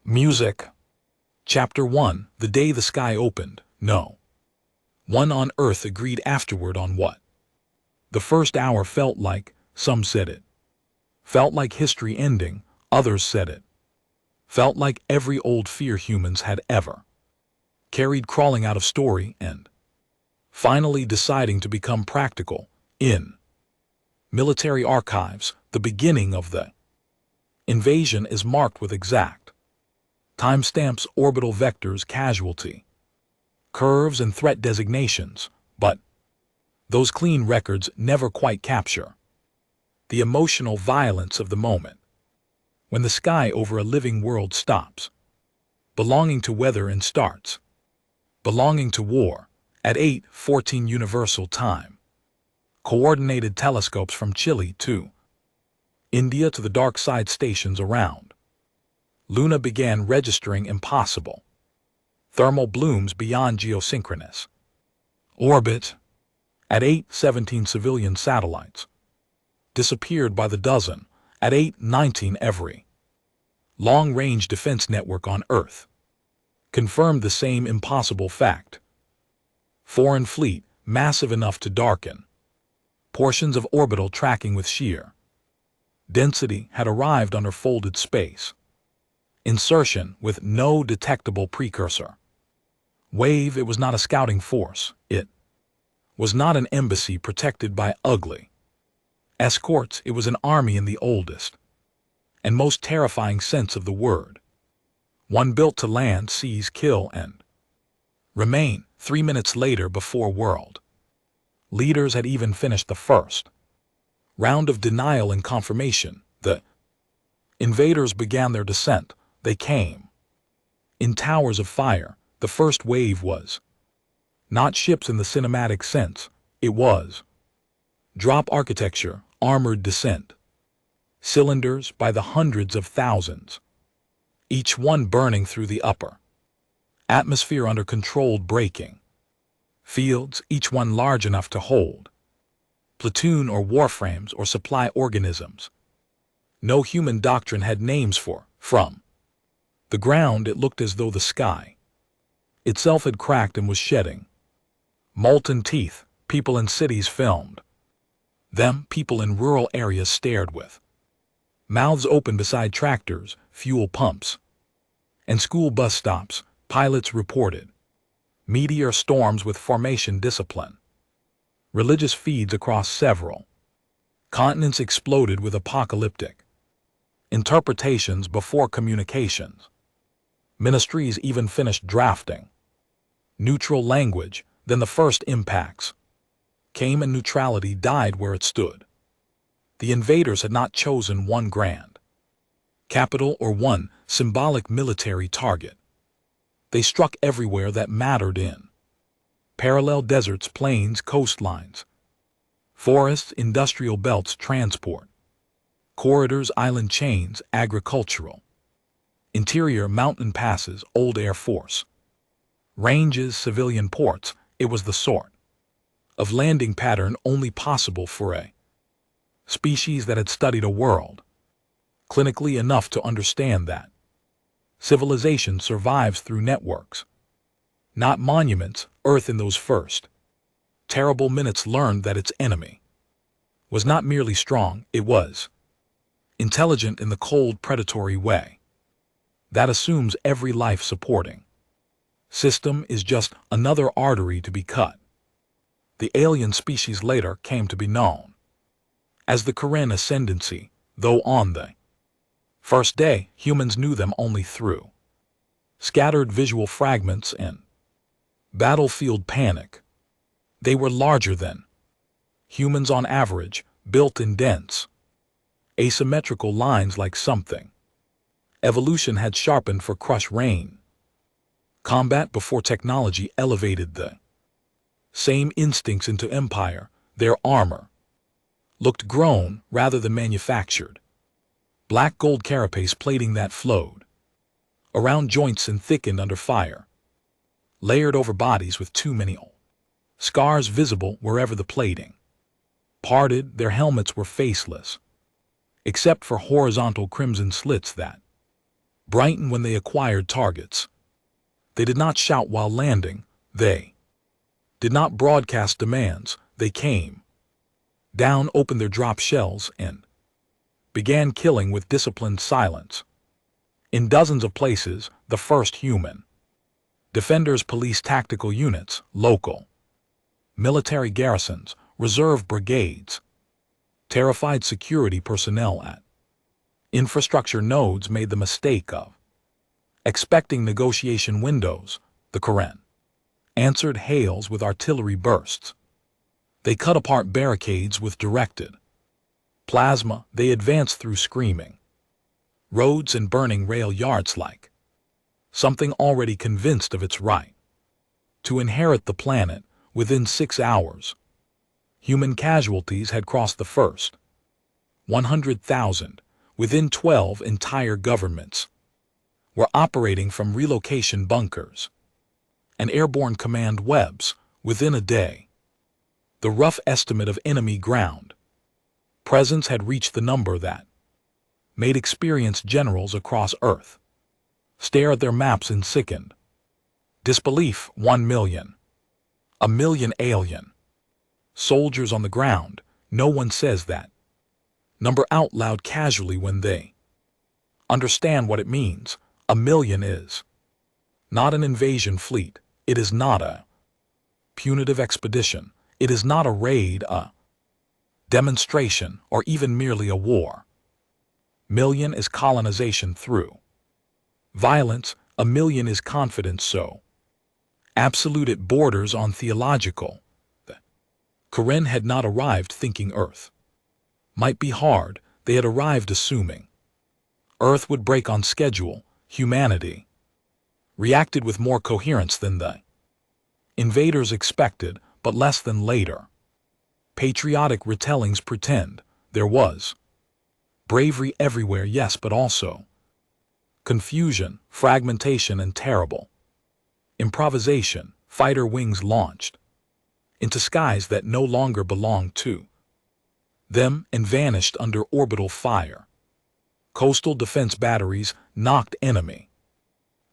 Music. Chapter 1. The Day the Sky Opened. No one on earth agreed afterward on what. The first hour felt like, some said it. Felt like history ending, others said it. Felt like every old fear humans had ever carried crawling out of story and finally deciding to become practical. In military archives, the beginning of the invasion is marked with exact timestamps, orbital vectors, casualty curves, and threat designations, but those clean records never quite capture the emotional violence of the moment when the sky over a living world stops belonging to weather and starts belonging to war. At 8:14 Universal Time, coordinated telescopes from Chile to India to the dark side stations around Luna began registering impossible thermal blooms beyond geosynchronous orbit. At 8:17 civilian satellites disappeared by the dozen. At 8:19 every long-range defense network on Earth confirmed the same impossible fact. Foreign fleet, massive enough to darken portions of orbital tracking with sheer density, had arrived under folded space insertion with no detectable precursor wave. It was not a scouting force. It was not an embassy protected by ugly escorts. It was an army in the oldest and most terrifying sense of the word. One built to land, seize, kill, and remain. 3 minutes later, before world leaders had even finished the first round of denial and confirmation, the invaders began their descent. They came in towers of fire. The first wave was not ships in the cinematic sense. It was drop architecture, armored descent, cylinders by the hundreds of thousands, each one burning through the upper atmosphere under controlled braking fields, each one large enough to hold platoon or warframes or supply organisms no human doctrine had names for. From the ground it looked as though the sky itself had cracked and was shedding molten teeth. People in cities filmed them. People in rural areas stared with mouths open beside tractors, fuel pumps, and school bus stops. Pilots reported meteor storms with formation discipline. Religious feeds across several continents exploded with apocalyptic interpretations before communications. Ministries even finished drafting neutral language. Then the first impacts came and neutrality died where it stood. The invaders had not chosen one grand capital or one symbolic military target. They struck everywhere that mattered in parallel deserts, plains, coastlines, forests, industrial belts, transport corridors, island chains, agricultural interior, mountain passes, old Air Force ranges, civilian ports. It was the sort of landing pattern only possible for a species that had studied a world clinically enough to understand that civilization survives through networks, not monuments. Earth in those first terrible minutes learned that its enemy was not merely strong, it was intelligent in the cold, predatory way that assumes every life-supporting system is just another artery to be cut. The alien species later came to be known as the Karen Ascendancy, though on the first day humans knew them only through scattered visual fragments and battlefield panic. They were larger than humans on average, built in dense, asymmetrical lines like something evolution had sharpened for crush rain combat before technology elevated the same instincts into empire. Their armor looked grown rather than manufactured. Black gold carapace plating that flowed around joints and thickened under fire, layered over bodies with too many scars visible wherever the plating parted. Their helmets were faceless, except for horizontal crimson slits that brighten when they acquired targets. They did not shout while landing, they did not broadcast demands, they came down, opened their drop shells, and began killing with disciplined silence. In dozens of places, the first human defenders, police tactical units, local military garrisons, reserve brigades, terrified security personnel at infrastructure nodes made the mistake of expecting negotiation windows. The Karen answered hails with artillery bursts. They cut apart barricades with directed plasma. They advanced through screaming roads and burning rail yards like something already convinced of its right to inherit the planet. Within 6 hours, human casualties had crossed the first 100,000. Within 12, entire governments were operating from relocation bunkers and airborne command webs. Within a day, the rough estimate of enemy ground presence had reached the number that made experienced generals across Earth stare at their maps in sickened disbelief. 1 million. A million alien soldiers on the ground. No one says that number out loud casually when they understand what it means. A million is not an invasion fleet. It is not a punitive expedition. It is not a raid, a demonstration, or even merely a war. Million is colonization through violence. A million is confidence so absolute it borders on theological. The Karen had not arrived thinking Earth might be hard. They had arrived assuming Earth would break on schedule. Humanity reacted with more coherence than the invaders expected, but less than later. Patriotic retellings pretend there was bravery everywhere, yes, but also confusion, fragmentation, and terrible improvisation. Fighter wings launched into skies that no longer belonged to them and vanished under orbital fire. Coastal defense batteries knocked enemy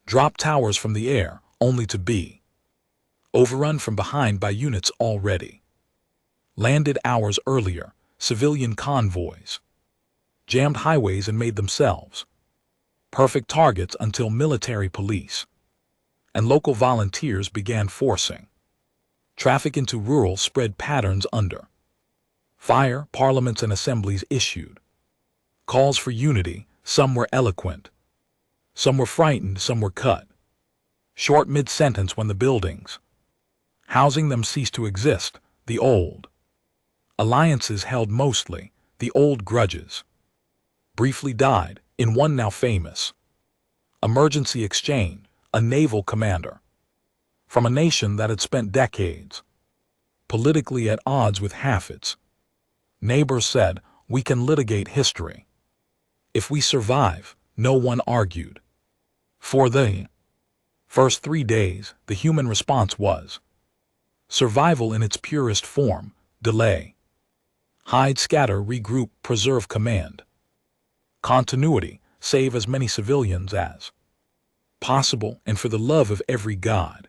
drop towers from the air, only to be overrun from behind by units already landed hours earlier. Civilian convoys jammed highways and made themselves perfect targets until military police and local volunteers began forcing traffic into rural spread patterns under fire. Parliaments and assemblies issued calls for unity. Some were eloquent, some were frightened, some were cut short mid-sentence when the buildings housing them ceased to exist. The old alliances held mostly, the old grudges briefly died. In one now famous emergency exchange, a naval commander from a nation that had spent decades politically at odds with half its neighbors said, "We can litigate history if we survive." No one argued. For the first 3 days, the human response was survival in its purest form. Delay, hide, scatter, regroup, preserve, command continuity, save as many civilians as possible, and for the love of every god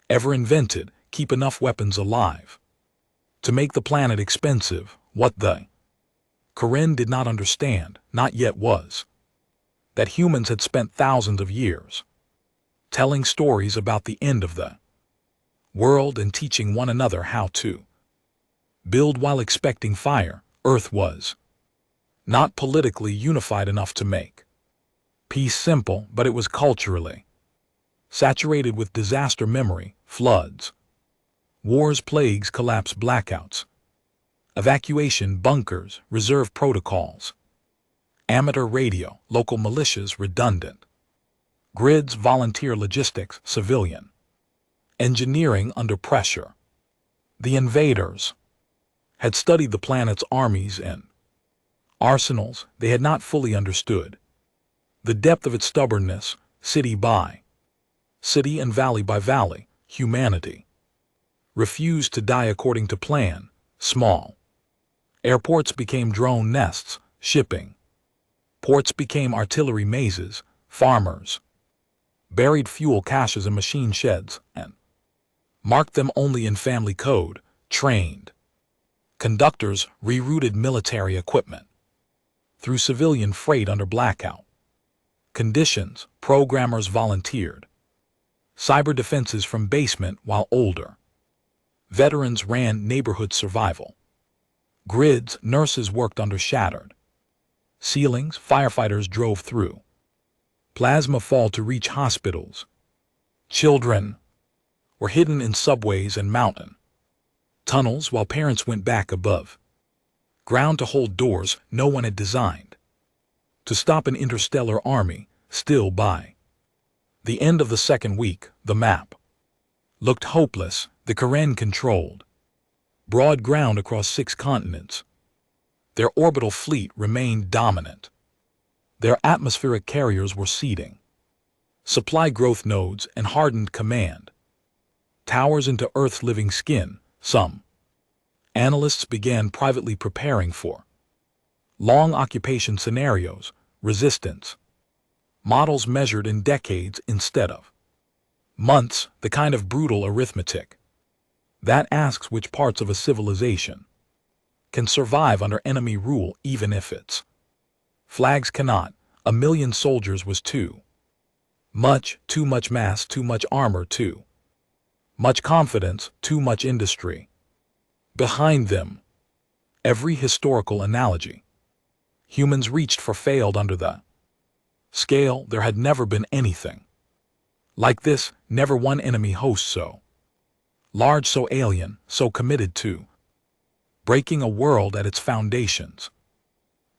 ever invented, keep enough weapons alive to make the planet expensive. What the Karen did not understand, not yet, was that humans had spent thousands of years telling stories about the end of the world and teaching one another how to build while expecting fire. Earth was not politically unified enough to make peace simple, but it was culturally saturated with disaster memory, floods, wars, plagues, collapse, blackouts, evacuation, bunkers, reserve protocols, amateur radio, local militias, redundant grids, volunteer logistics, civilian engineering under pressure. The invaders had studied the planet's armies and arsenals. They had not fully understood the depth of its stubbornness. City by city and valley by valley, humanity refused to die according to plan. Small airports became drone nests, shipping ports became artillery mazes, farmers, buried fuel caches in machine sheds, and marked them only in family code, trained. Conductors rerouted military equipment through civilian freight under blackout conditions. Programmers volunteered. Cyber defenses from basement while older veterans ran neighborhood survival. Grids, nurses worked under shattered ceilings, firefighters drove through plasma fall to reach hospitals. Children were hidden in subways and mountain tunnels while parents went back above ground to hold doors no one had designed to stop an interstellar army. Still, by the end of the second week, the map looked hopeless. The Karen controlled broad ground across 6 continents. Their orbital fleet remained dominant. Their atmospheric carriers were seeding supply growth nodes and hardened command towers into Earth's living skin. Some analysts began privately preparing for long occupation scenarios, resistance models measured in decades instead of months, the kind of brutal arithmetic that asks which parts of a civilization can survive under enemy rule even if its flags cannot. 1 million soldiers was too much mass, too much armor, too much confidence, too much industry. Behind them, every historical analogy humans reached for failed under the scale. There had never been anything like this, never one enemy host so large, so alien, so committed to breaking a world at its foundations.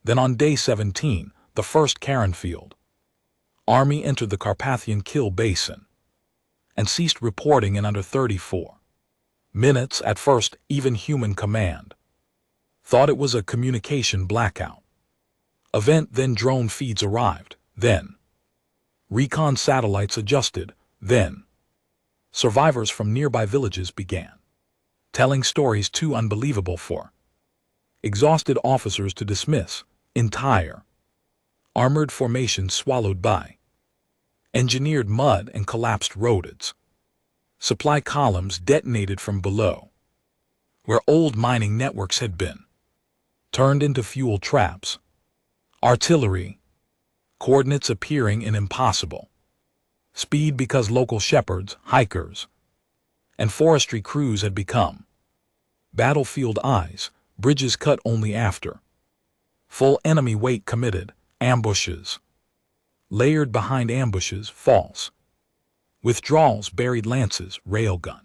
Then on day 17, the first Karenfield army entered the Carpathian Kill Basin and ceased reporting in under 34 minutes. At first, even human command thought it was a communication blackout event. Then drone feeds arrived. Then recon satellites adjusted. Then survivors from nearby villages began telling stories too unbelievable for exhausted officers to dismiss. Entire armored formations swallowed by engineered mud and collapsed roads. Supply columns detonated from below, where old mining networks had been turned into fuel traps. Artillery coordinates appearing in impossible speed because local shepherds, hikers, and forestry crews had become battlefield eyes. Bridges cut only after full enemy weight committed. Ambushes layered behind ambushes. False withdrawals, buried lances, railgun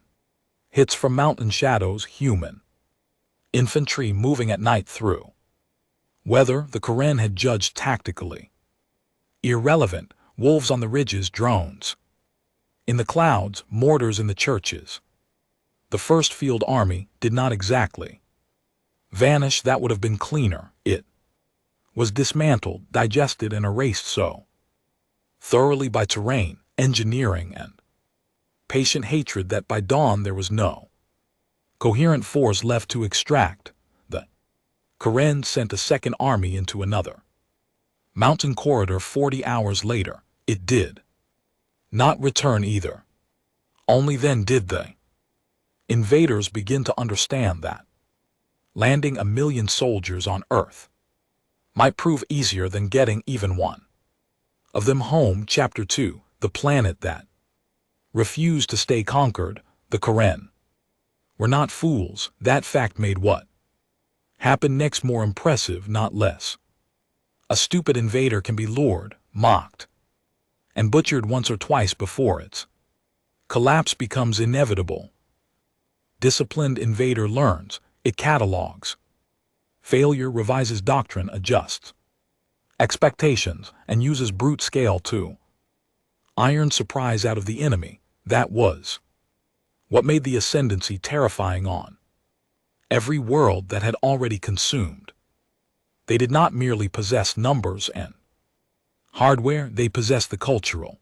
hits from mountain shadows. Human infantry moving at night through weather the Karen had judged tactically irrelevant. Wolves on the ridges, drones in the clouds, mortars in the churches. The first field army did not exactly vanish. That would have been cleaner. It was dismantled, digested, and erased so thoroughly by terrain, engineering, and patient hatred that by dawn there was no coherent force left to extract. The Karen sent a second army into another mountain corridor. 40 hours later, it did not return either. Only then did the invaders begin to understand that landing 1 million soldiers on Earth might prove easier than getting even one of them home. Chapter 2: The planet that refused to stay conquered. The Karen were not fools. That fact made what happened next more impressive, not less. A stupid invader can be lured, mocked, and butchered once or twice before its collapse becomes inevitable. Disciplined invader learns, it catalogs failure, revises doctrine, adjusts expectations, and uses brute scale to iron surprise out of the enemy. That was what made the ascendancy terrifying on every world that had already consumed. They did not merely possess numbers and hardware, they possessed the cultural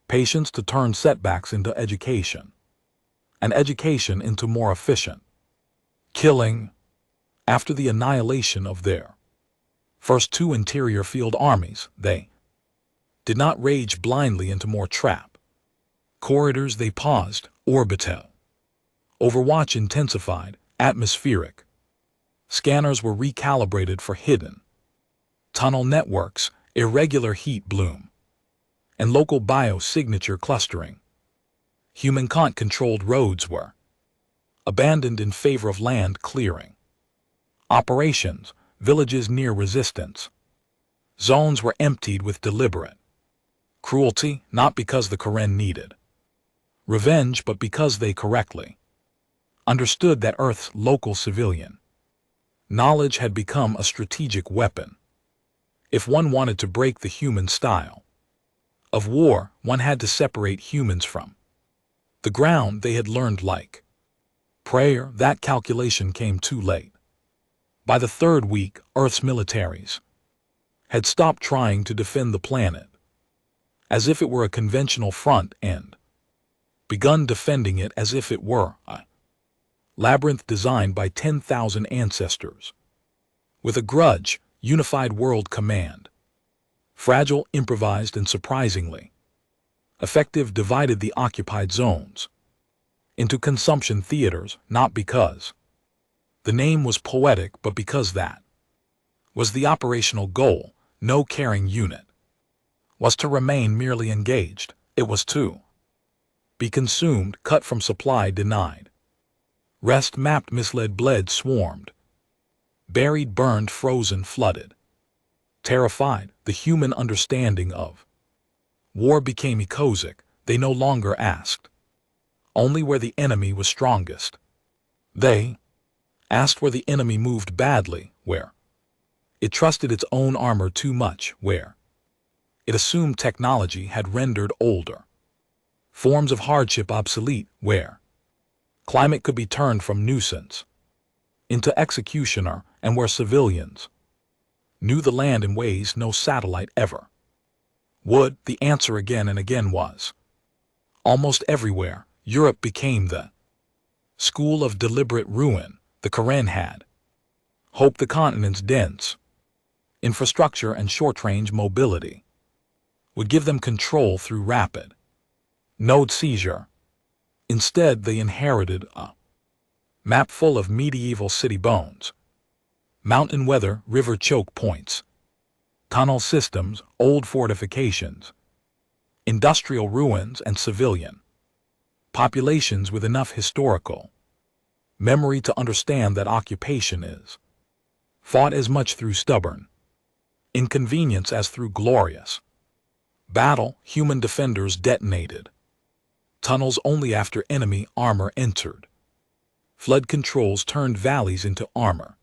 patience to turn setbacks into education, and education into more efficient killing. After the annihilation of their first 2 interior field armies, they did not rage blindly into more trap. Corridors they paused, orbital. Overwatch intensified, atmospheric. Scanners were recalibrated for hidden. Tunnel networks, irregular heat bloom. And local biosignature clustering. Human-controlled roads were abandoned in favor of land clearing. Operations, villages near resistance. Zones were emptied with deliberate cruelty, not because the Karen needed revenge, but because they correctly understood that Earth's local civilian knowledge had become a strategic weapon. If one wanted to break the human style of war, one had to separate humans from the ground they had learned like prayer. That calculation came too late. By the third week, Earth's militaries had stopped trying to defend the planet as if it were a conventional front and begun defending it as if it were a labyrinth designed by 10,000 ancestors. With a grudge, unified world command, fragile, improvised, and surprisingly effective, divided the occupied zones into consumption theaters, not because the name was poetic, but because that was the operational goal. No caring unit was to remain merely engaged. It was to be consumed, cut from supply, denied rest, mapped, misled, bled, swarmed, buried, burned, frozen, flooded. Terrified, the human understanding of war became ecosic. They no longer asked only where the enemy was strongest. They asked where the enemy moved badly, where it trusted its own armor too much, where it assumed technology had rendered older forms of hardship obsolete, where climate could be turned from nuisance into executioner, and where civilians knew the land in ways no satellite ever would. The answer again and again was almost everywhere. Europe became the school of deliberate ruin. The Karen had hoped the continent's dense infrastructure and short-range mobility would give them control through rapid node seizure. Instead, they inherited a map full of medieval city bones, mountain weather, river choke points, tunnel systems, old fortifications, industrial ruins, and civilian populations with enough historical memory to understand that occupation is fought as much through stubborn inconvenience as through glorious battle. Human defenders detonated tunnels only after enemy armor entered. Flood controls turned valleys into armor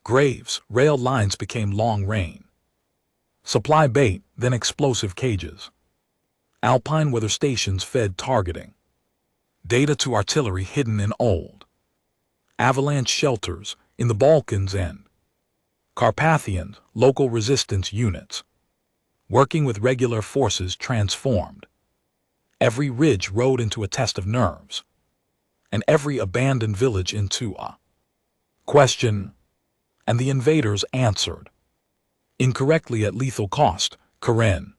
graves. Rail lines became long rain supply bait, then explosive cages. Alpine weather stations fed targeting data to artillery hidden in old avalanche shelters in the Balkans and Carpathians. Local resistance units working with regular forces transformed every ridge road into a test of nerves, and every abandoned village into a question, and the invaders answered incorrectly at lethal cost. Karen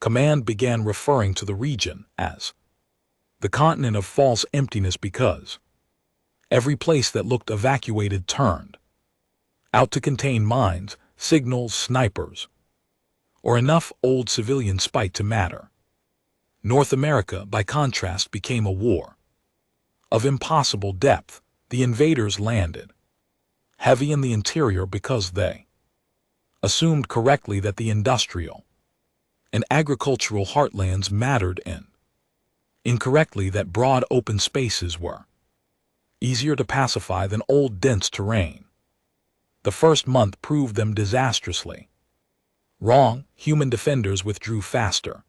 command began referring to the region as the continent of false emptiness because every place that looked evacuated turned out to contain mines, signals, snipers, or enough old civilian spite to matter. North America, by contrast, became a war of impossible depth. The invaders landed heavy in the interior because they assumed correctly that the industrial and agricultural heartlands mattered, and incorrectly that broad open spaces were easier to pacify than old dense terrain. The first month proved them disastrously wrong. Human defenders withdrew faster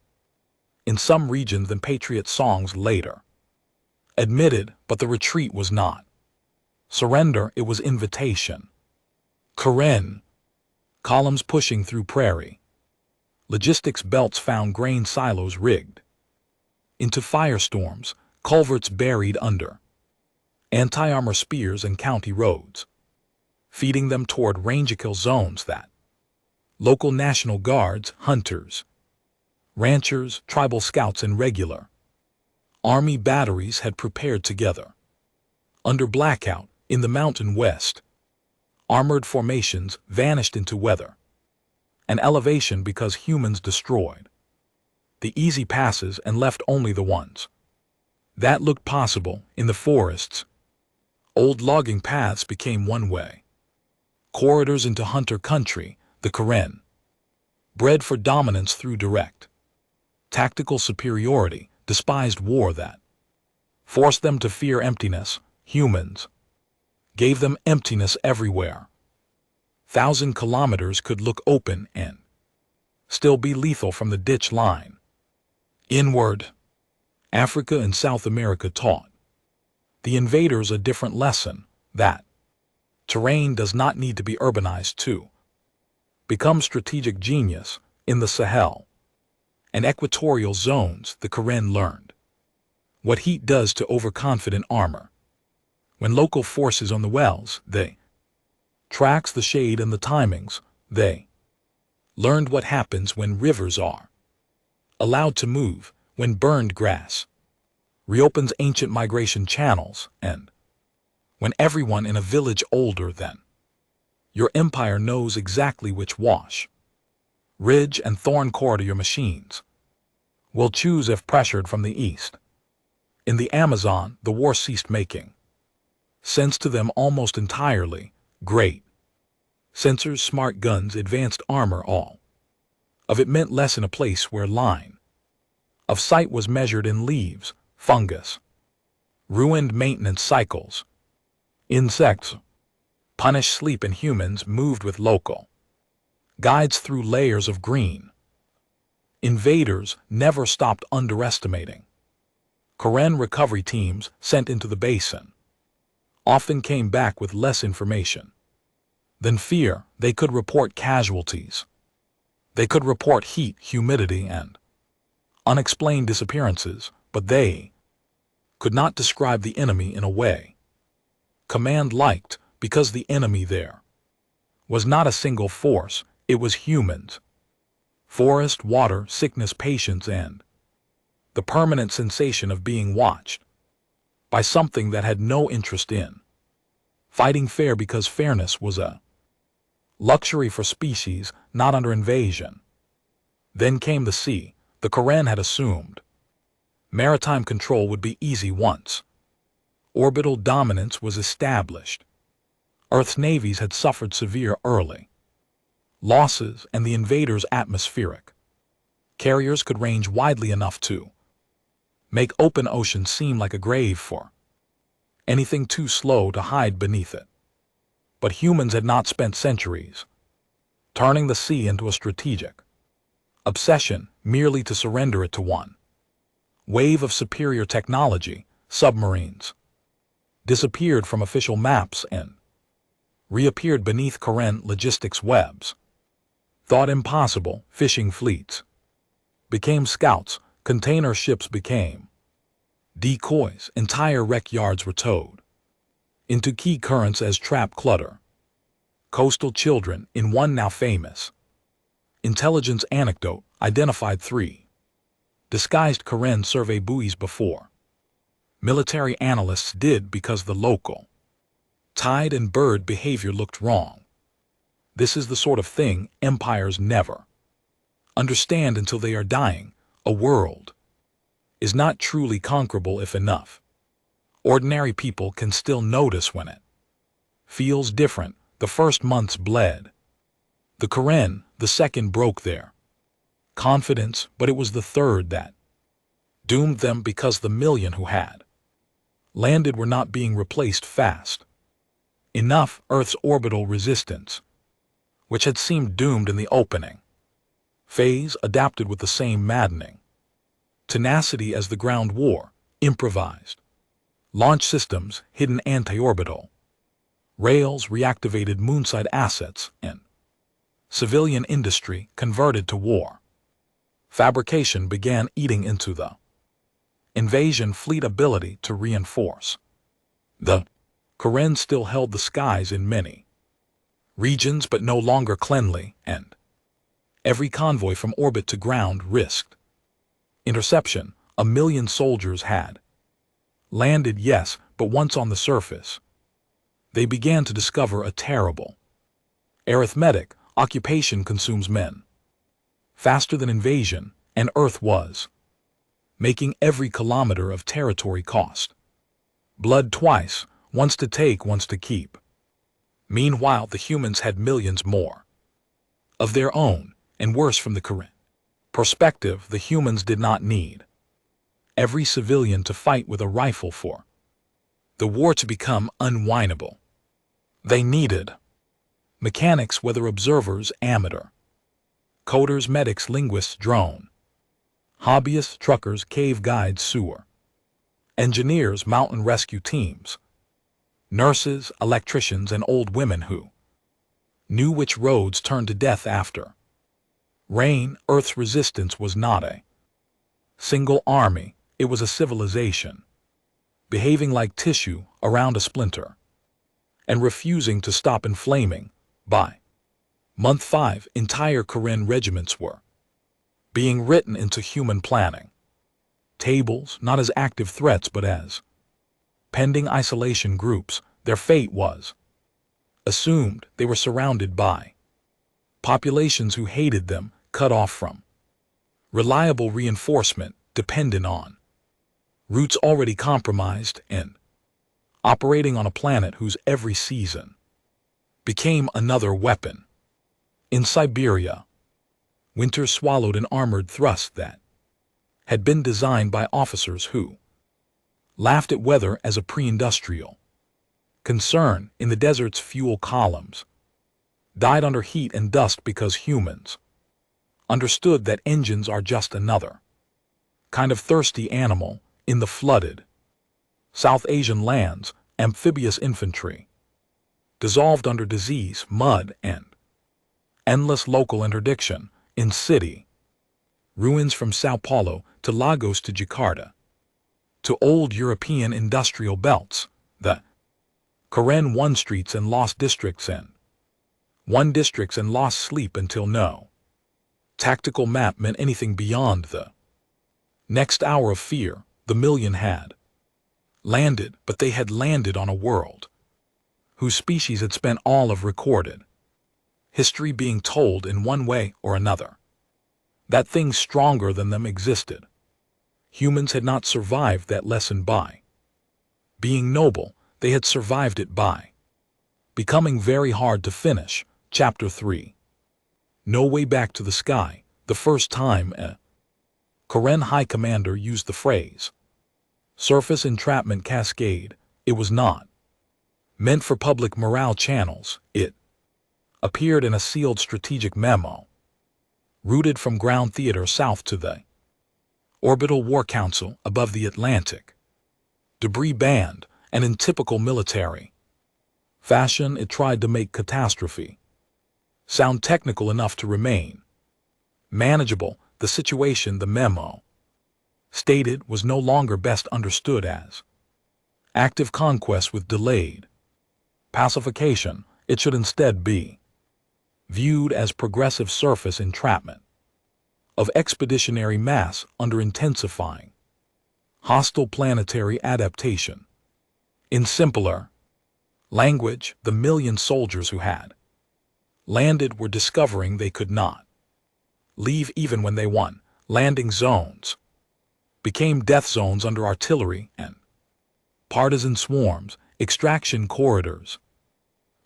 in some regions than patriot songs later admitted, but the retreat was not surrender, it was invitation. Karen columns pushing through prairie. Logistics belts found grain silos rigged into firestorms, culverts buried under anti-armor spears and county roads, feeding them toward range kill zones that local National Guards, hunters, Ranchers, tribal scouts, and regular army batteries had prepared together. Under blackout, in the mountain west, armored formations vanished into weather. An elevation because humans destroyed the easy passes and left only the ones that looked possible. In the forests, old logging paths became one-way corridors into hunter country. The Karen, bred for dominance through direct tactical superiority, despised war that forced them to fear emptiness. Humans gave them emptiness everywhere. 1,000 kilometers could look open and still be lethal from the ditch line. Inward, Africa and South America taught the invaders a different lesson, that terrain does not need to be urbanized to become strategic genius. In the Sahel and equatorial zones, the Karen learned what heat does to overconfident armor. When local forces on the wells, they tracks the shade and the timings. They learned what happens when rivers are allowed to move, when burned grass reopens ancient migration channels, and when everyone in a village older than your empire knows exactly which wash, ridge, and thorn corridor your machines will choose if pressured from the east. In the Amazon, the war ceased making sense to them almost entirely. Great sensors, smart guns, advanced armor, all of it meant less in a place where line of sight was measured in leaves, fungus, ruined maintenance cycles. Insects punish sleep, and humans moved with local guides through layers of green. Invaders never stopped underestimating. Karen recovery teams sent into the basin often came back with less information than fear. They could report casualties. They could report heat, humidity, and unexplained disappearances, but they could not describe the enemy in a way command liked, because the enemy there was not a single force, it was humans. Forest, water, sickness, patience, and the permanent sensation of being watched by something that had no interest in fighting fair, because fairness was a luxury for species not under invasion. Then came the sea. The Karen had assumed maritime control would be easy once orbital dominance was established. Earth's navies had suffered severe early losses, and the invaders' atmospheric carriers could range widely enough to make open ocean seem like a grave for anything too slow to hide beneath it. But humans had not spent centuries turning the sea into a strategic obsession merely to surrender it to one wave of superior technology. Submarines disappeared from official maps and reappeared beneath Karen logistics webs. Thought impossible, fishing fleets became scouts, container ships became decoys, entire wreck yards were towed into key currents as trap clutter. Coastal children, in one now famous intelligence anecdote, identified 3 disguised Karen survey buoys before military analysts did, because the local tide and bird behavior looked wrong. This is the sort of thing empires never understand until they are dying. A world is not truly conquerable if enough ordinary people can still notice when it feels different. The first months bled the Karen, the second broke their confidence, but it was the third that doomed them, because the million who had landed were not being replaced fast enough. Earth's orbital resistance, which had seemed doomed in the opening phase, adapted with the same maddening tenacity as the ground war. Improvised launch systems, hidden anti-orbital rails, reactivated moonside assets, and civilian industry converted to war fabrication began eating into the invasion fleet ability to reinforce. The Karen still held the skies in many regions, but no longer cleanly, and every convoy from orbit to ground risked Interception, 1,000,000 soldiers had landed, yes, but once on the surface, they began to discover a terrible arithmetic. Occupation consumes men faster than invasion, and Earth was making every kilometer of territory cost blood twice, once to take, once to keep. Meanwhile, the humans had millions more of their own, and worse from the current perspective, the humans did not need every civilian to fight with a rifle for the war to become unwinnable. They needed mechanics, weather observers, amateur coders, medics, linguists, drone hobbyists, truckers, cave guides, sewer engineers, mountain rescue teams, nurses, electricians, and old women who knew which roads turned to death after rain. Earth's resistance was not a single army, it was a civilization, behaving like tissue around a splinter, and refusing to stop inflaming. By month 5, entire Karen regiments were being written into human planning tables, not as active threats but as pending isolation groups. Their fate was assumed. They were surrounded by populations who hated them, cut off from reliable reinforcement, dependent on routes already compromised, and operating on a planet whose every season became another weapon. In Siberia, winter swallowed an armored thrust that had been designed by officers who laughed at weather as a pre-industrial concern. In the desert's fuel columns died under heat and dust because humans understood that engines are just another kind of thirsty animal. In the flooded South Asian lands, amphibious infantry dissolved under disease, mud, and endless local interdiction. In city ruins, from Sao Paulo to Lagos to Jakarta to old European industrial belts, the Karen won streets and lost districts, and won districts and lost sleep until no tactical map meant anything beyond the next hour of fear. The million had landed, but they had landed on a world whose species had spent all of recorded history being told in one way or another that things stronger than them existed. Humans had not survived that lesson by being noble, they had survived it by becoming very hard to finish. Chapter 3. No Way Back to the Sky. The first time a Karen High Commander used the phrase surface entrapment cascade, it was not meant for public morale channels. It appeared in a sealed strategic memo, routed from Ground Theater South to the Orbital War Council above the Atlantic debris band, and in typical military fashion it tried to make catastrophe sound technical enough to remain manageable. The situation, the memo stated, was no longer best understood as active conquest with delayed pacification. It should instead be viewed as progressive surface entrapment of expeditionary mass under intensifying hostile planetary adaptation. In simpler language, the million soldiers who had landed were discovering they could not leave even when they won. Landing zones became death zones under artillery and partisan swarms. Extraction corridors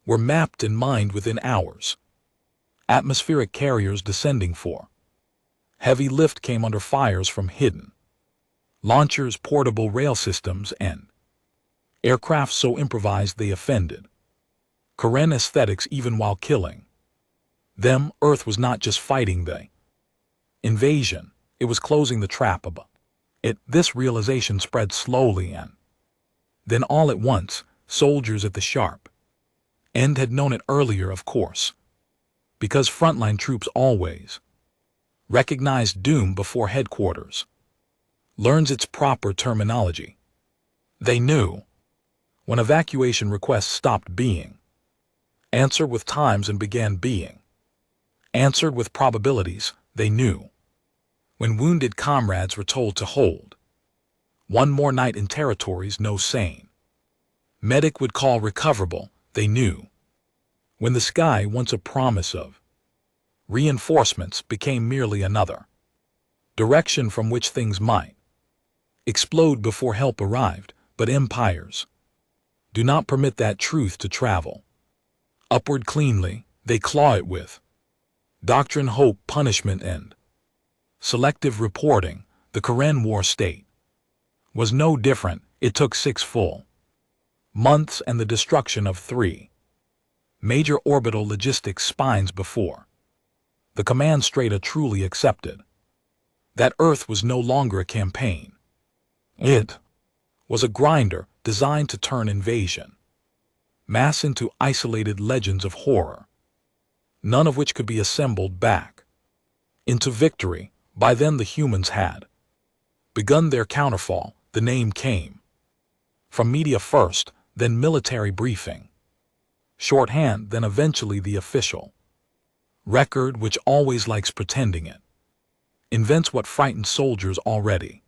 were mapped and mined within hours. Atmospheric carriers descending for heavy lift came under fires from hidden launchers, portable rail systems, and aircraft so improvised they offended Karen aesthetics even while killing them. Earth was not just fighting the invasion, it was closing the trap above it. This realization spread slowly, and then all at once, soldiers at the sharp end had known it earlier, of course, because frontline troops always recognized doom before headquarters learns its proper terminology. They knew when evacuation requests stopped being answered with times and began being answered with probabilities. They knew when wounded comrades were told to hold. One more night in territories no sane. Medic would call recoverable, they knew. When the sky, once a promise of reinforcements, became merely another direction from which things might explode before help arrived, but empires do not permit that truth to travel upward cleanly. They claw it with doctrine, hope, punishment, and selective reporting. The Karen War state was no different. It took 6 full months and the destruction of 3 major orbital logistics spines before the command strata truly accepted that Earth was no longer a campaign. It was a grinder designed to turn invasion mass into isolated legends of horror, none of which could be assembled back into victory. By then the humans had begun their counterfall. The name came from media first, then military briefing, shorthand, then eventually the official record, which always likes pretending it invents what frightened soldiers already.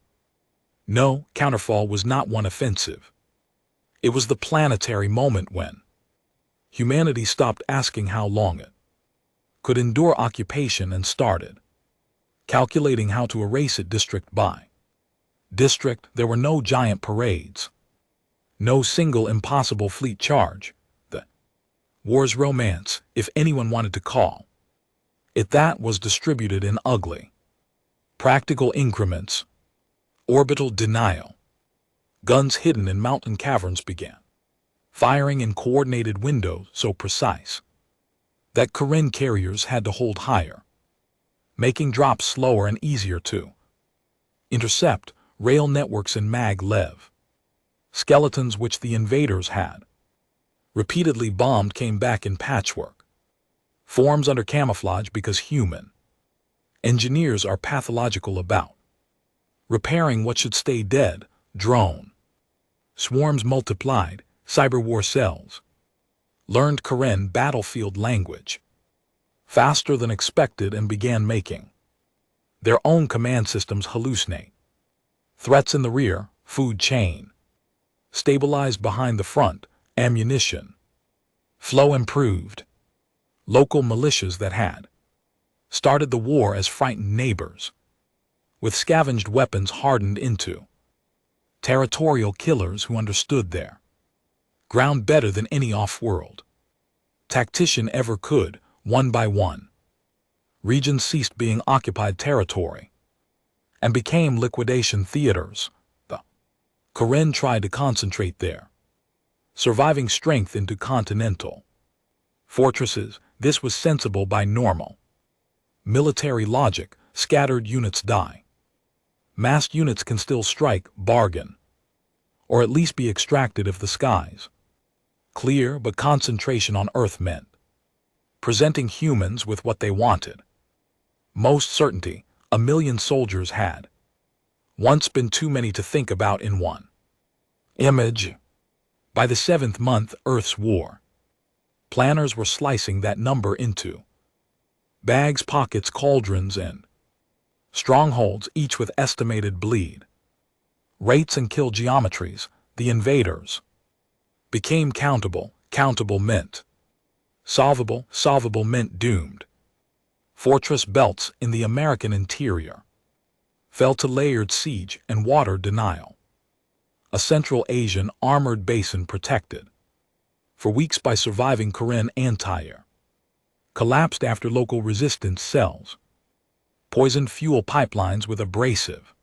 No, counterfall was not one offensive. It was the planetary moment when humanity stopped asking how long it could endure occupation and started calculating how to erase it district by district. There were no giant parades, no single impossible fleet charge. The war's romance, if anyone wanted to call it that, was distributed in ugly, practical increments. Orbital denial. Guns hidden in mountain caverns began firing in coordinated windows so precise that Karen carriers had to hold higher, making drops slower and easier to intercept. Rail networks and mag-lev skeletons which the invaders had repeatedly bombed came back in patchwork forms under camouflage, because human engineers are pathological about repairing what should stay dead. Drone swarms multiplied. Cyber war cells learned Karen battlefield language faster than expected and began making their own command systems hallucinate. Threats in the rear, food chain stabilized behind the front, ammunition flow improved. Local militias that had started the war as frightened neighbors with scavenged weapons hardened into territorial killers who understood their ground better than any off-world tactician ever could. One by one, regions ceased being occupied territory and became liquidation theaters. The Karen tried to concentrate their surviving strength into continental fortresses. This was sensible by normal military logic. Scattered units die. Massed units can still strike, bargain, or at least be extracted if the skies clear. But concentration on Earth meant presenting humans with what they wanted. Most certainty. 1 million soldiers had once been too many to think about in one image. By the 7th month, Earth's war planners were slicing that number into bags, pockets, cauldrons, and strongholds, each with estimated bleed rates and kill geometries. The invaders became countable. Countable meant solvable. Solvable meant doomed. Fortress belts in the American interior fell to layered siege and water denial. A Central Asian armored basin protected for weeks by surviving Karen anti-air collapsed after local resistance cells poisoned fuel pipelines with abrasive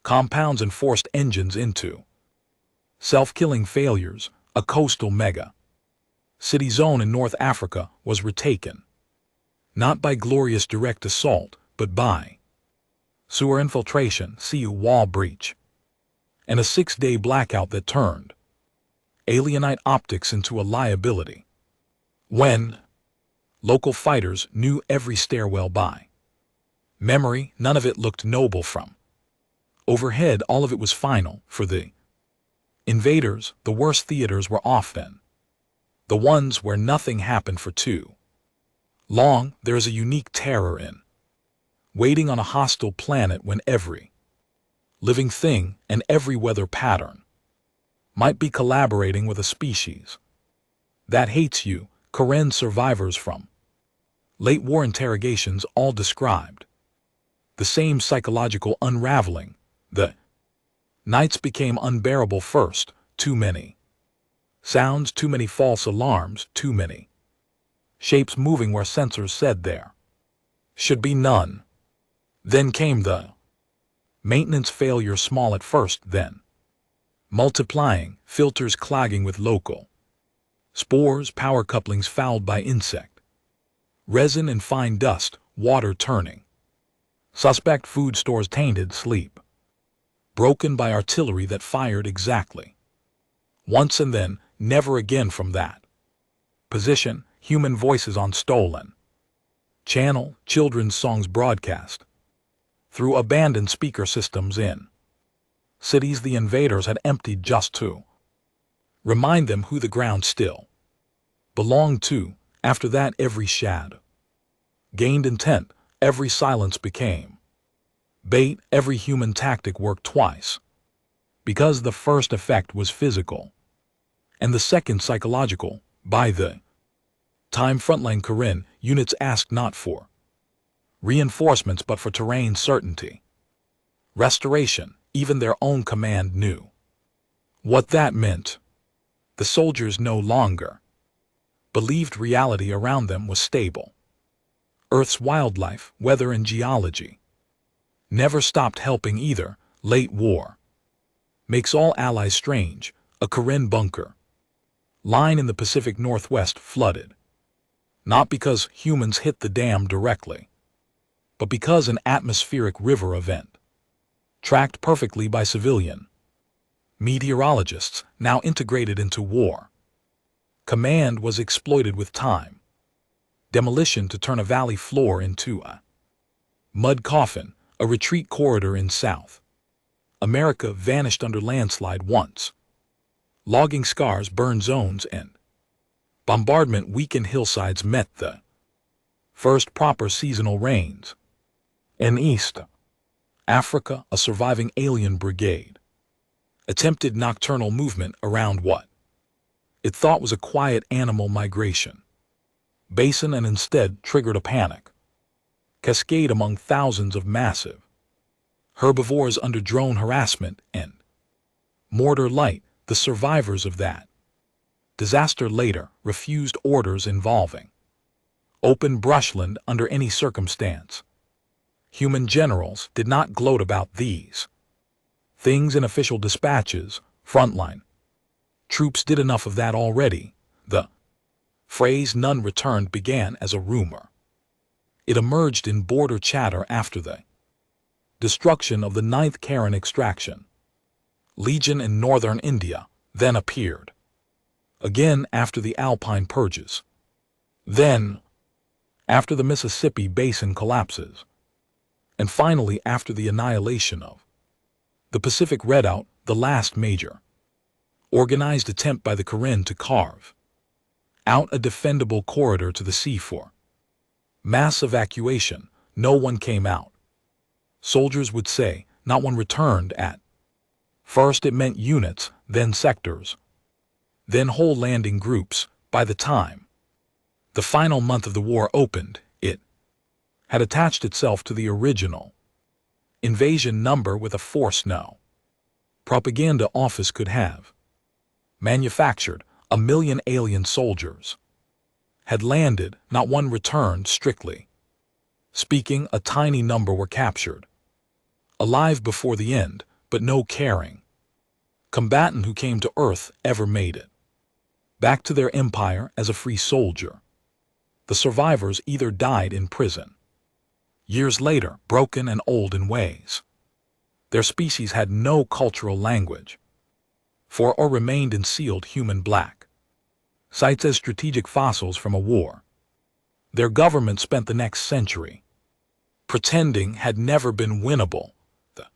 compounds and forced engines into self-killing failures. A coastal mega city zone in North Africa was retaken, not by glorious direct assault, but by sewer infiltration, sea wall breach, and a 6-day blackout that turned alienite optics into a liability. When local fighters knew every stairwell by memory, none of it looked noble from overhead. All of it was final. For the invaders, the worst theaters were often the ones where nothing happened for too long. There is a unique terror in waiting on a hostile planet when every living thing and every weather pattern might be collaborating with a species that hates you. Karen survivors from late war interrogations all described the same psychological unraveling. The nights became unbearable first, too many sounds, too many false alarms, too many shapes moving where sensors said there should be none. Then came the maintenance failure, small at first, then multiplying, filters clogging with local spores, power couplings fouled by insect resin and fine dust, water turning suspect, food stores tainted, sleep broken by artillery that fired exactly once and then never again from that position. Human voices on stolen channel, children's songs broadcast through abandoned speaker systems in cities the invaders had emptied just to remind them who the ground still belonged to. After that, every shad gained intent, every silence became bait, every human tactic worked twice, because the first effect was physical and the second psychological. By the time frontline Karen units asked not for reinforcements but for terrain certainty, restoration. Even their own command knew what that meant. The soldiers no longer believed reality around them was stable. Earth's wildlife, weather, and geology never stopped helping either. Late war makes all allies strange. A Karen bunker line in the Pacific Northwest flooded, not because humans hit the dam directly, but because an atmospheric river event tracked perfectly by civilian meteorologists, now integrated into war command, was exploited with time demolition to turn a valley floor into a mud coffin. A retreat corridor in South America vanished under landslide once. Logging scars, burn zones, and bombardment weakened hillsides met the first proper seasonal rains. In East Africa, a surviving alien brigade attempted nocturnal movement around what it thought was a quiet animal migration basin and instead triggered a panic cascade among thousands of massive herbivores under drone harassment and mortar light. The survivors of that disaster later refused orders involving open brushland under any circumstance. Human generals did not gloat about these things in official dispatches. Frontline troops did enough of that already. The phrase "none returned" began as a rumor. It emerged in border chatter after the destruction of the 9th Karen extraction Legion in northern India, then appeared again after the Alpine purges, then after the Mississippi Basin collapses, and finally after the annihilation of the Pacific Redoubt, the last major organized attempt by the Karen to carve out a defendable corridor to the sea for mass evacuation. No one came out. Soldiers would say not one returned. At first it meant units, then sectors, then whole landing groups. By the time the final month of the war opened, it had attached itself to the original invasion number with a force no propaganda office could have manufactured. 1 million alien soldiers had landed, not one returned. Strictly speaking, a tiny number were captured alive before the end, but no caring combatant who came to Earth ever made it back to their empire as a free soldier. The survivors either died in prison years later, broken and old in ways their species had no cultural language for, or remained in sealed human black sites as strategic fossils from a war their government spent the next century pretending had never been winnable. The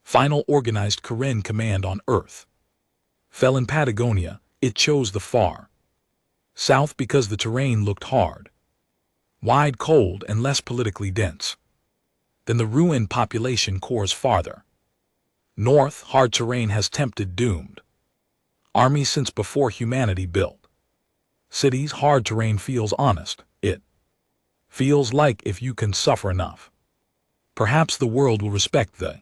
final organized Karen command on Earth fell in Patagonia. It chose the far south because the terrain looked hard, wide, cold, and less politically dense. Then the ruined population cores farther north. Hard terrain has tempted doomed armies since before humanity built cities. Hard terrain feels honest. It feels like if you can suffer enough, perhaps the world will respect the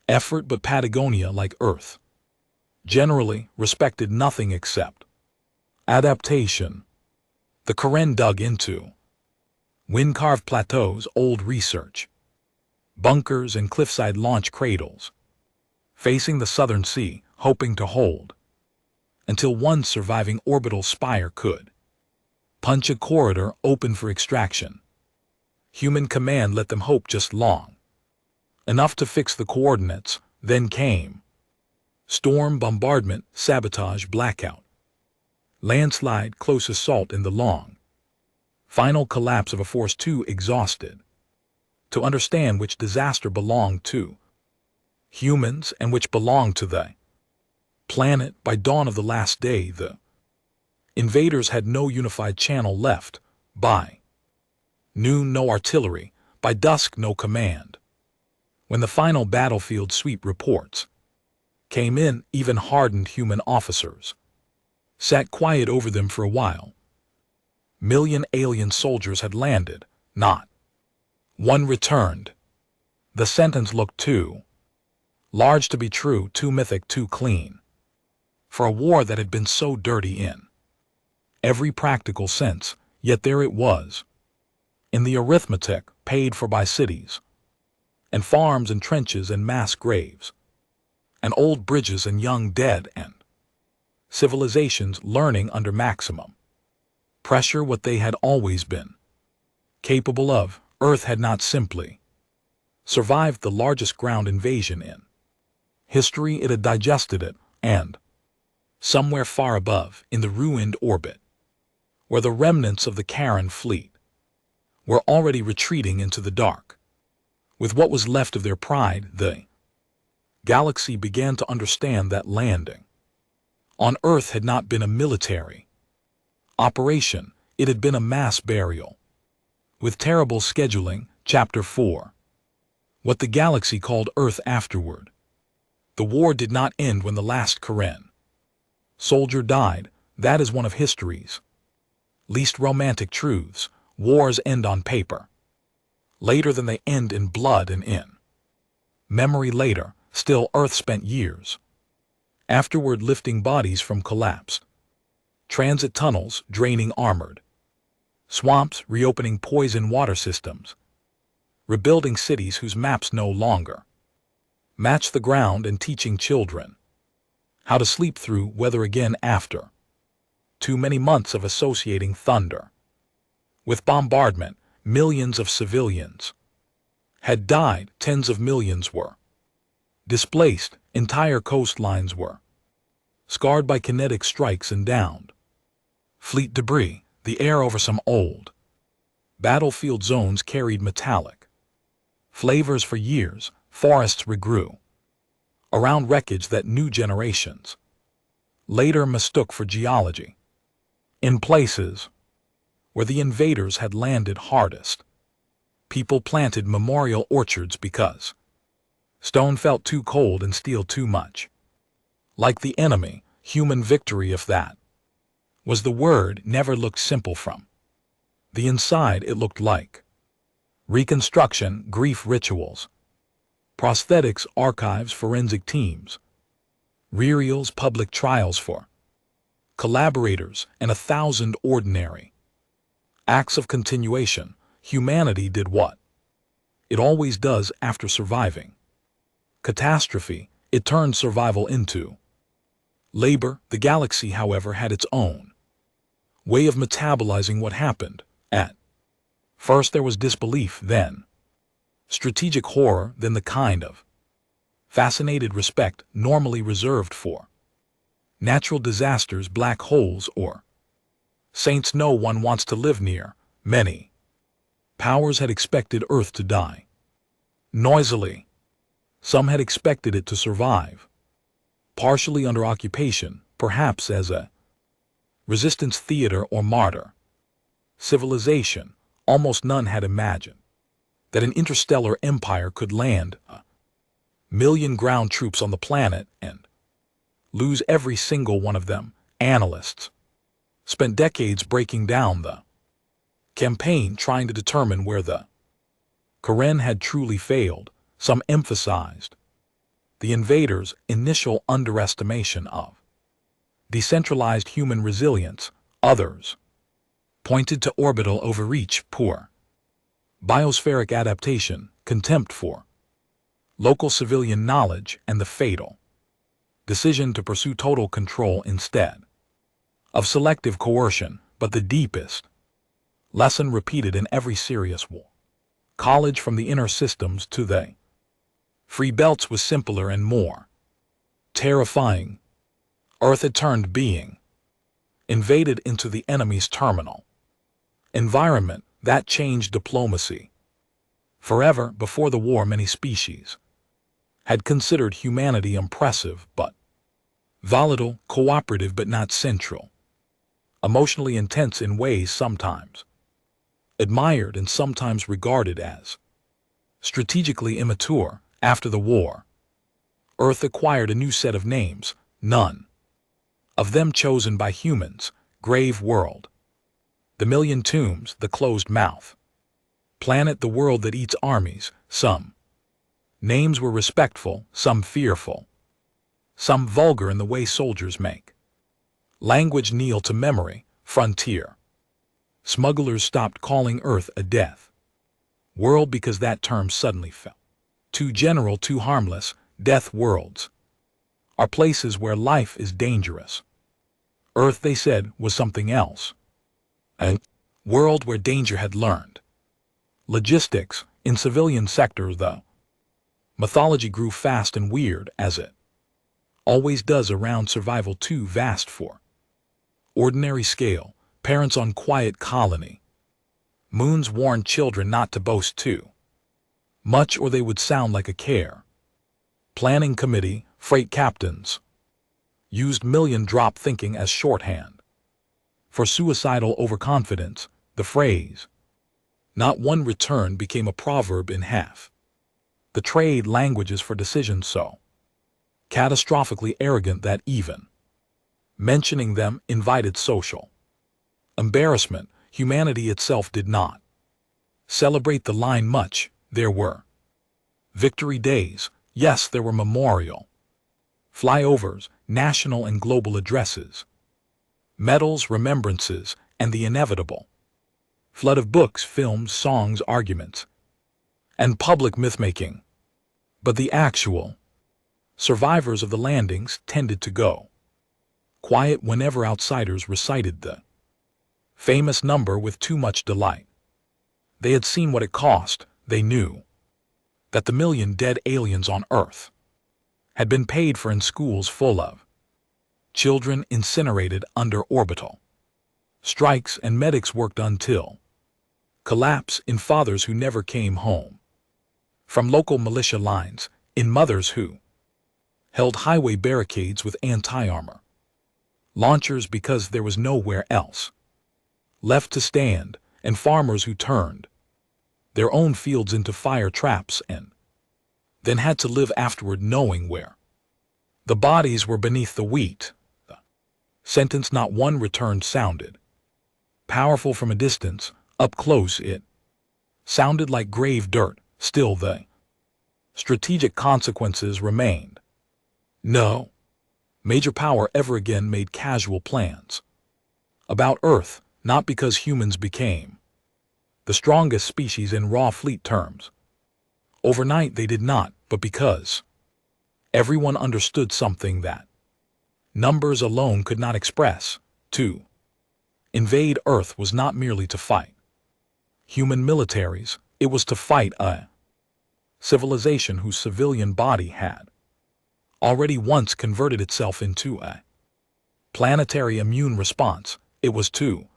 effort. But Patagonia, like Earth, generally respected nothing except adaptation. The Karen dug into wind-carved plateaus, old research bunkers and cliffside launch cradles, facing the southern sea, hoping to hold until one surviving orbital spire could punch a corridor open for extraction. Human command let them hope just long enough to fix the coordinates. Then came storm, bombardment, sabotage, blackout, landslide, close assault, in the long final collapse of a force too exhausted to understand which disaster belonged to humans and which belonged to the planet. By dawn of the last day, the invaders had no unified channel left. By noon, no artillery. By dusk, no command. When the final battlefield sweep reports came in, even hardened human officers sat quiet over them for a while. Million alien soldiers had landed, not one returned. The sentence looked too large to be true, too mythic, too clean, for a war that had been so dirty in every practical sense. Yet there it was, in the arithmetic, paid for by cities and farms and trenches and mass graves and old bridges and young dead and civilizations learning under maximum pressure what they had always been capable of. Earth had not simply survived the largest ground invasion in history, it had digested it, and somewhere far above, in the ruined orbit, where the remnants of the Karen fleet were already retreating into the dark, with what was left of their pride, the galaxy began to understand that landing on Earth had not been a military operation, it had been a mass burial, with terrible scheduling. Chapter 4. What the galaxy called Earth afterward. The war did not end when the last Karen soldier died. That is one of history's least romantic truths. Wars end on paper later than they end in blood and in memory later. Still, Earth spent years afterward lifting bodies from collapsed transit tunnels, draining armored swamps, reopening poison water systems, rebuilding cities whose maps no longer match the ground, and teaching children how to sleep through weather again after too many months of associating thunder with bombardment. Millions of civilians had died, tens of millions were displaced, entire coastlines were scarred by kinetic strikes and downed fleet debris. The air over some old battlefield zones carried metallic flavors for years. Forests regrew around wreckage that new generations later mistook for geology. In places where the invaders had landed hardest, people planted memorial orchards because stone felt too cold and steel too much like the enemy. Human victory, if that was the word, never looked simple from the inside. It looked like reconstruction, grief rituals, prosthetics, archives, forensic teams, rereals, public trials for collaborators, and 1,000 ordinary acts of continuation. Humanity did what it always does after surviving catastrophe. It turned survival into labor. The galaxy, however, had its own way of metabolizing what happened. At first there was disbelief, then strategic horror, then the kind of fascinated respect normally reserved for natural disasters, black holes, or saints no one wants to live near. Many powers had expected Earth to die noisily. Some had expected it to survive partially under occupation, perhaps as a resistance theater or martyr civilization. Almost none had imagined that an interstellar empire could land 1 million ground troops on the planet and lose every single one of them. Analysts spent decades breaking down the campaign, trying to determine where the Karen had truly failed. Some emphasized the invaders' initial underestimation of decentralized human resilience. Others pointed to orbital overreach, poor biospheric adaptation, contempt for local civilian knowledge, and the fatal decision to pursue total control instead of selective coercion. But the deepest lesson repeated in every serious war college, from the inner systems to the free belts, was simpler and more terrifying. Earth had turned being invaded into the enemy's terminal environment. That changed diplomacy forever. Before the war, many species had considered humanity impressive but volatile, cooperative but not central, emotionally intense in ways sometimes admired and sometimes regarded as strategically immature. After the war, Earth acquired a new set of names, none of them chosen by humans: Grave World, the Million Tombs, the Closed Mouth Planet, the world that eats armies. Some names were respectful, some fearful, some vulgar in the way soldiers make language kneel to memory. Frontier smugglers stopped calling Earth a death world because that term suddenly felt too general, too harmless. Death worlds are places where life is dangerous. Earth, they said, was something else. A world where danger had learned logistics. In civilian sectors, the mythology grew fast and weird, as it always does around survival too vast for ordinary scale. Parents on quiet colony moons warned children not to boast too much or they would sound like a care planning committee. Freight captains used million-drop thinking as shorthand for suicidal overconfidence. The phrase "not one return" became a proverb in half the trade languages for decisions so catastrophically arrogant that even mentioning them invited social embarrassment. Humanity itself did not celebrate the line much. There were victory days, yes, there were memorial flyovers, national and global addresses, medals, remembrances, and the inevitable flood of books, films, songs, arguments, and public myth-making. But the actual survivors of the landings tended to go quiet whenever outsiders recited the famous number with too much delight. They had seen what it cost. They knew that the 1 million dead aliens on Earth had been paid for in schools full of children incinerated under orbital strikes, and medics worked until collapse, in fathers who never came home from local militia lines, in mothers who held highway barricades with anti-armor launchers because there was nowhere else left to stand, and farmers who turned their own fields into fire traps and then had to live afterward knowing where the bodies were beneath the wheat. The sentence "not one returned" sounded powerful from a distance. Up close it sounded like grave dirt. Still, the strategic consequences remained. No major power ever again made casual plans about Earth, not because humans became the strongest species in raw fleet terms overnight. They did not, but because everyone understood something that numbers alone could not express. To invade Earth was not merely to fight human militaries, it was to fight a civilization whose civilian body had already once converted itself into a planetary immune response. It was to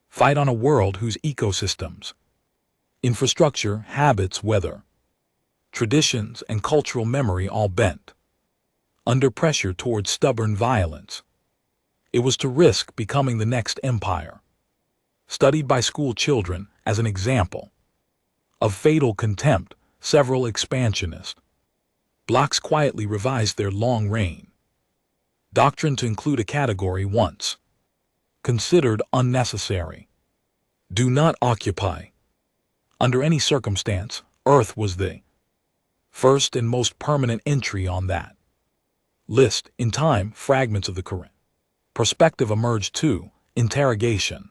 fight on a world whose ecosystems, infrastructure, habits, weather, traditions, and cultural memory all bent under pressure towards stubborn violence. It was to risk becoming the next empire, studied by school children as an example Of fatal contempt, several expansionist blocks quietly revised their long reign doctrine to include a category once considered unnecessary. Do not occupy. Under any circumstance, Earth was the first and most permanent entry on that list. In time, fragments of the Quran perspective emerged too, interrogation,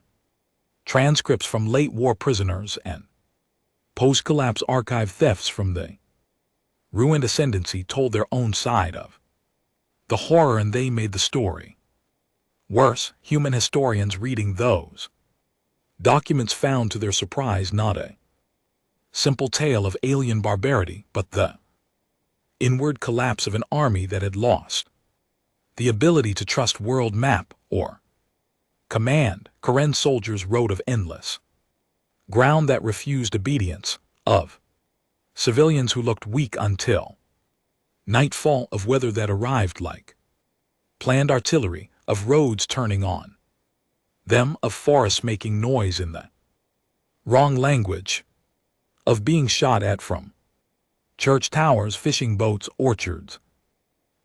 transcripts from late war prisoners and post-collapse archive thefts from the ruined ascendancy told their own side of the horror, and they made the story worse. Human historians reading those documents found to their surprise not a simple tale of alien barbarity, but the inward collapse of an army that had lost the ability to trust world map or command. Karen soldiers wrote of endless ground that refused obedience, of civilians who looked weak until nightfall, of weather that arrived like planned artillery, of roads turning on them, of forests making noise in the wrong language, of being shot at from church towers, fishing boats, orchards,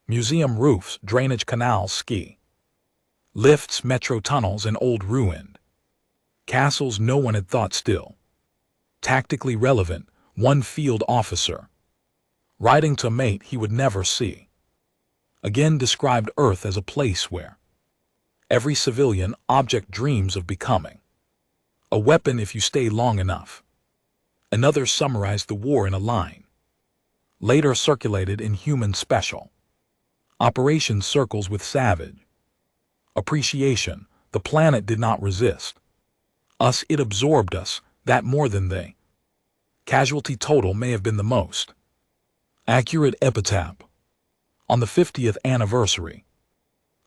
museum roofs, drainage canals, ski lifts, metro tunnels, and old ruined castles no one had thought still tactically relevant. One field officer, writing to a mate he would never see again, described Earth as a place where every civilian object dreams of becoming a weapon if you stay long enough. Another summarized the war in a line later circulated in Human Special Operations circles with savage appreciation. The planet did not resist us, it absorbed us. That more than they. Casualty total may have been the most accurate epitaph. On the 50th anniversary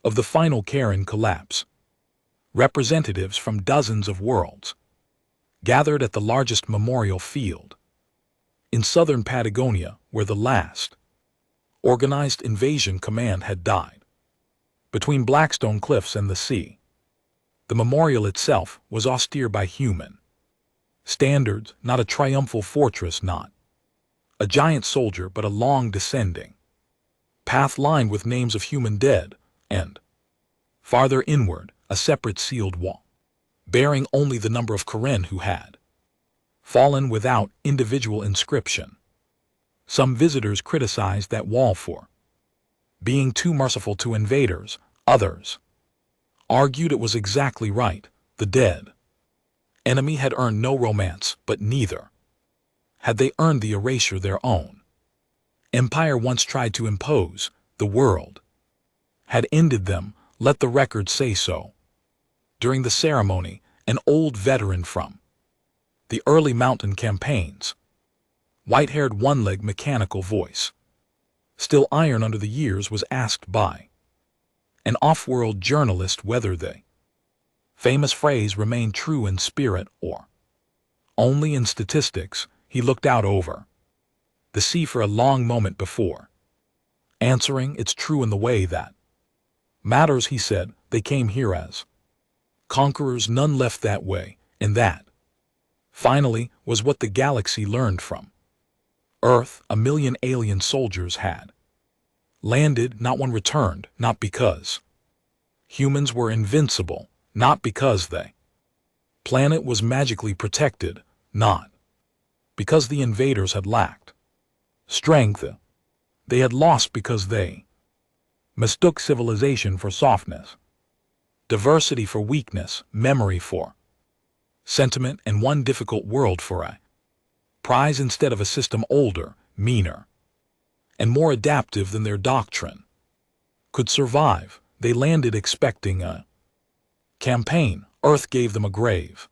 of the final Karen collapse, representatives from dozens of worlds gathered at the largest memorial field in southern Patagonia, where the last organized invasion command had died. Between Blackstone Cliffs and the sea, the memorial itself was austere by human standards, not a triumphal fortress, not a giant soldier, but a long descending path lined with names of human dead, and farther inward, a separate sealed wall, bearing only the number of Karen who had fallen without individual inscription. Some visitors criticized that wall for being too merciful to invaders. Others argued it was exactly right. The dead enemy had earned no romance, but neither had they earned the erasure their own empire once tried to impose. The world had ended them, let the record say so. During the ceremony, an old veteran from the early mountain campaigns, white-haired, one-leg, mechanical voice, still iron under the years, was asked by an off-world journalist whether the famous phrase remained true in spirit or only in statistics. He looked out over the sea for a long moment before answering. It's true in the way that matters, he said. They came here as conquerors, none left that way, and that, finally, was what the galaxy learned from Earth. 1 million alien soldiers had landed, not one returned, not because humans were invincible, not because the planet was magically protected, not because the invaders had lacked strength. They had lost because they mistook civilization for softness, diversity for weakness, memory for sentiment, and one difficult world for a prize instead of a system older, meaner, and more adaptive than their doctrine could survive. They landed expecting a campaign. Earth gave them a grave.